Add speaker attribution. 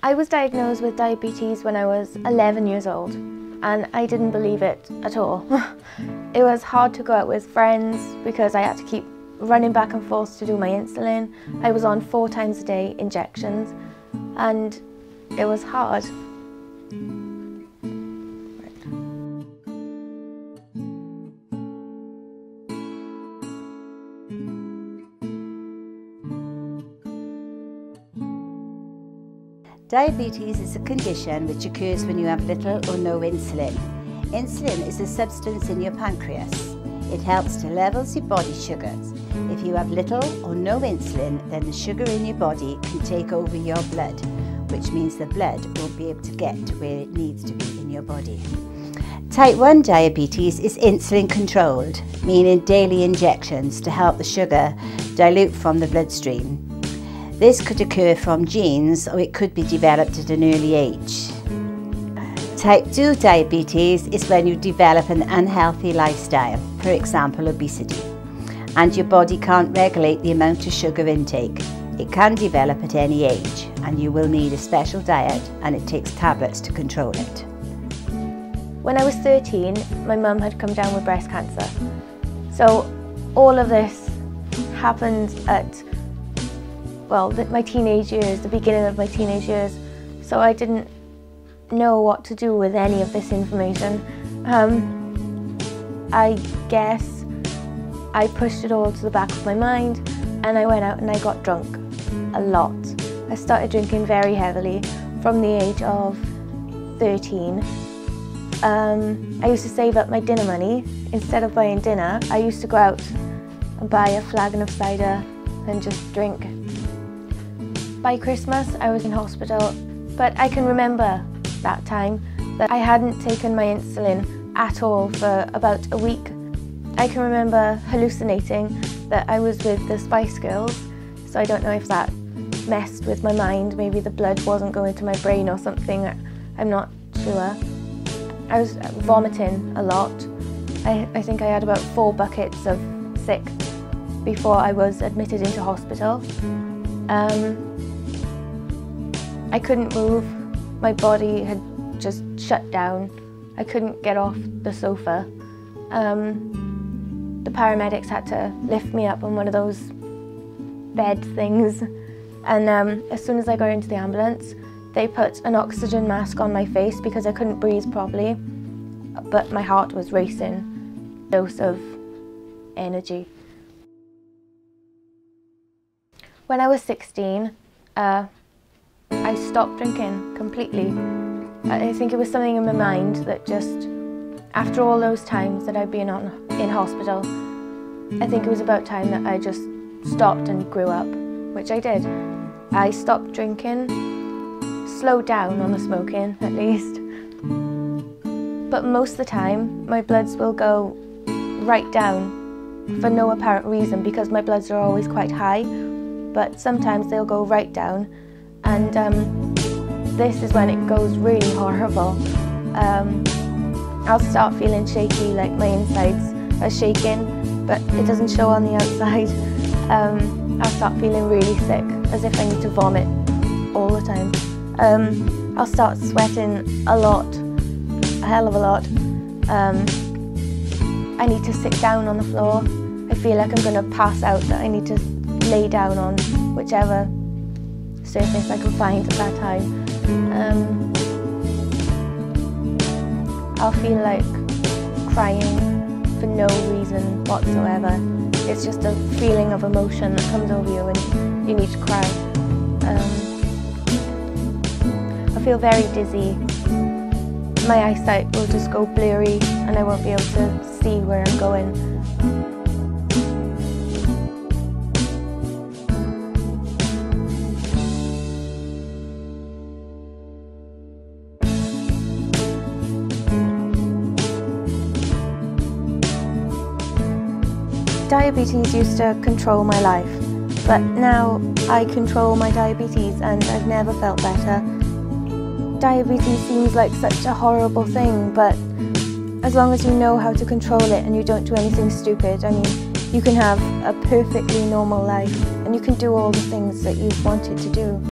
Speaker 1: I was diagnosed with diabetes when I was 11 years old, and I didn't believe it at all. It was hard to go out with friends because I had to keep running back and forth to do my insulin. I was on 4 times a day injections, and it was hard.
Speaker 2: Diabetes is a condition which occurs when you have little or no insulin. Insulin is a substance in your pancreas. It helps to level your body sugars. If you have little or no insulin, then the sugar in your body can take over your blood, which means the blood won't be able to get to where it needs to be in your body. Type 1 diabetes is insulin controlled, meaning daily injections to help the sugar dilute from the bloodstream. This could occur from genes, or it could be developed at an early age. Type 2 diabetes is when you develop an unhealthy lifestyle, for example obesity, and your body can't regulate the amount of sugar intake. It can develop at any age, and you will need a special diet, and it takes tablets to control it.
Speaker 1: When I was 13, my mum had come down with breast cancer. So all of this happened at my teenage years, the beginning of my teenage years. So I didn't know what to do with any of this information. I guess I pushed it all to the back of my mind, and I went out and I got drunk a lot. I started drinking very heavily from the age of 13. I used to save up my dinner money. Instead of buying dinner, I used to go out and buy a flagon of cider and just drink. By Christmas, I was in hospital, but I can remember that time that I hadn't taken my insulin at all for about a week. I can remember hallucinating that I was with the Spice Girls, so I don't know if that messed with my mind. Maybe the blood wasn't going to my brain or something, I'm not sure. I was vomiting a lot. I think I had about 4 buckets of sick before I was admitted into hospital. I couldn't move. My body had just shut down. I couldn't get off the sofa. The paramedics had to lift me up on one of those bed things. And as soon as I got into the ambulance, they put an oxygen mask on my face because I couldn't breathe properly, but my heart was racing. Dose of energy. When I was 16, I stopped drinking completely. I think it was something in my mind that just, after all those times that I'd been in hospital, I think it was about time that I just stopped and grew up, which I did. I stopped drinking, slowed down on the smoking at least, but most of the time my bloods will go right down for no apparent reason because my bloods are always quite high, but sometimes they'll go right down. And this is when it goes really horrible. I'll start feeling shaky, like my insides are shaking, but it doesn't show on the outside. I'll start feeling really sick, as if I need to vomit all the time. I'll start sweating a lot, a hell of a lot. I need to sit down on the floor. I feel like I'm going to pass out, that I need to lay down on whichever surface I can find at that time. I'll feel like crying for no reason whatsoever. It's just a feeling of emotion that comes over you and you need to cry. I feel very dizzy. My eyesight will just go blurry and I won't be able to see where I'm going. Diabetes used to control my life, but now I control my diabetes and I've never felt better. Diabetes seems like such a horrible thing, but as long as you know how to control it and you don't do anything stupid, I mean, you can have a perfectly normal life and you can do all the things that you've wanted to do.